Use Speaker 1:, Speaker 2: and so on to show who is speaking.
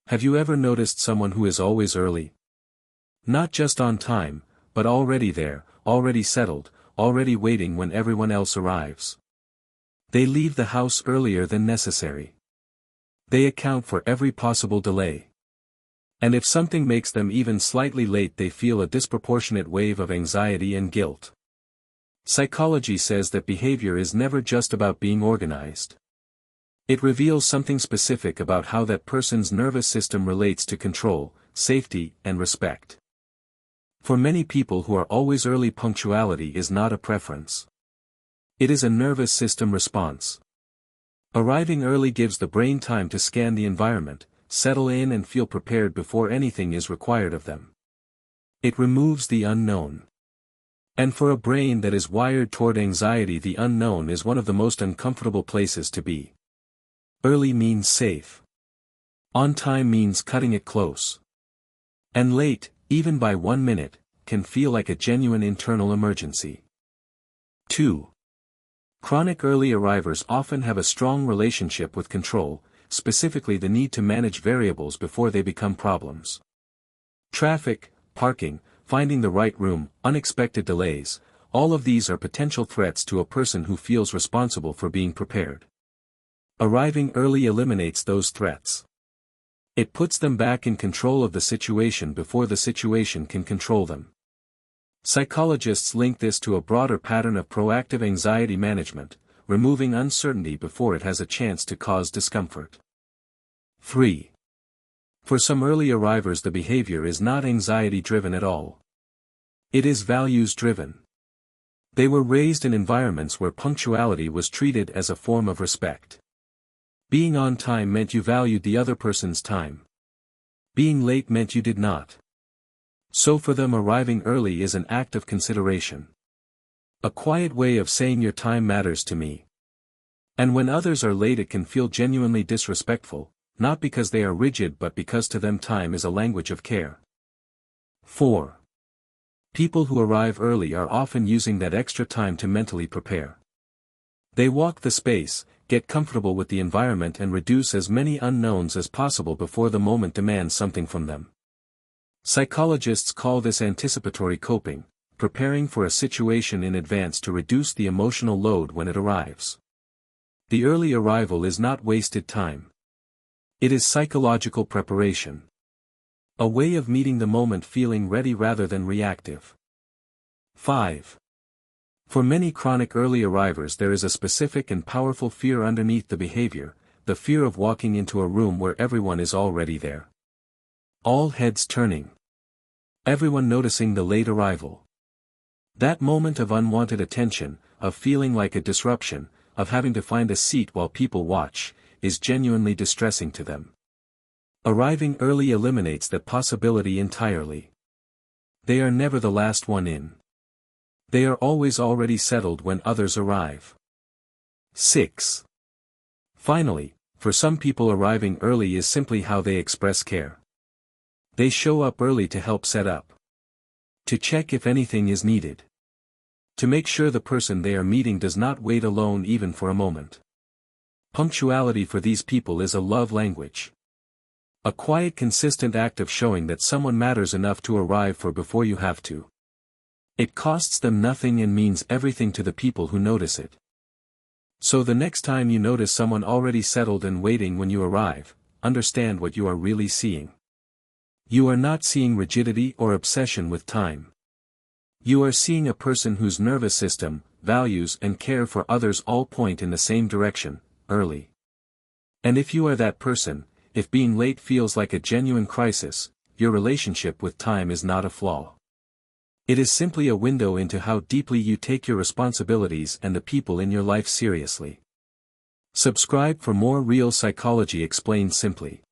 Speaker 1: Have you ever noticed someone who is always early? Not just on time, but already there, already settled, already waiting when everyone else arrives. They leave the house earlier than necessary. They account for every possible delay. And if something makes them even slightly late, they feel a disproportionate wave of anxiety and guilt. Psychology says that behavior is never just about being organized. It reveals something specific about how that person's nervous system relates to control, safety, and respect. For many people who are always early, punctuality is not a preference. It is a nervous system response. Arriving early gives the brain time to scan the environment, settle in and feel prepared before anything is required of them. It removes the unknown. And for a brain that is wired toward anxiety, the unknown is one of the most uncomfortable places to be. Early means safe. On time means cutting it close. And late, even by 1 minute, can feel like a genuine internal emergency. 2. Chronic early arrivers often have a strong relationship with control, specifically the need to manage variables before they become problems. Traffic, parking, finding the right room, unexpected delays, all of these are potential threats to a person who feels responsible for being prepared. Arriving early eliminates those threats. It puts them back in control of the situation before the situation can control them. Psychologists link this to a broader pattern of proactive anxiety management, removing uncertainty before it has a chance to cause discomfort. 3. For some early arrivers, the behavior is not anxiety-driven at all. It is values-driven. They were raised in environments where punctuality was treated as a form of respect. Being on time meant you valued the other person's time. Being late meant you did not. So for them, arriving early is an act of consideration. A quiet way of saying your time matters to me. And when others are late, it can feel genuinely disrespectful, not because they are rigid but because to them time is a language of care. 4. People who arrive early are often using that extra time to mentally prepare. They walk the space, get comfortable with the environment and reduce as many unknowns as possible before the moment demands something from them. Psychologists call this anticipatory coping, preparing for a situation in advance to reduce the emotional load when it arrives. The early arrival is not wasted time. It is psychological preparation. A way of meeting the moment feeling ready rather than reactive. 5. For many chronic early arrivers, there is a specific and powerful fear underneath the behavior, the fear of walking into a room where everyone is already there. All heads turning. Everyone noticing the late arrival. That moment of unwanted attention, of feeling like a disruption, of having to find a seat while people watch, is genuinely distressing to them. Arriving early eliminates that possibility entirely. They are never the last one in. They are always already settled when others arrive. 6. Finally, for some people, arriving early is simply how they express care. They show up early to help set up. To check if anything is needed. To make sure the person they are meeting does not wait alone even for a moment. Punctuality for these people is a love language. A quiet, consistent act of showing that someone matters enough to arrive for before you have to. It costs them nothing and means everything to the people who notice it. So the next time you notice someone already settled and waiting when you arrive, understand what you are really seeing. You are not seeing rigidity or obsession with time. You are seeing a person whose nervous system, values and care for others all point in the same direction, early. And if you are that person, if being late feels like a genuine crisis, your relationship with time is not a flaw. It is simply a window into how deeply you take your responsibilities and the people in your life seriously. Subscribe for more real psychology explained simply.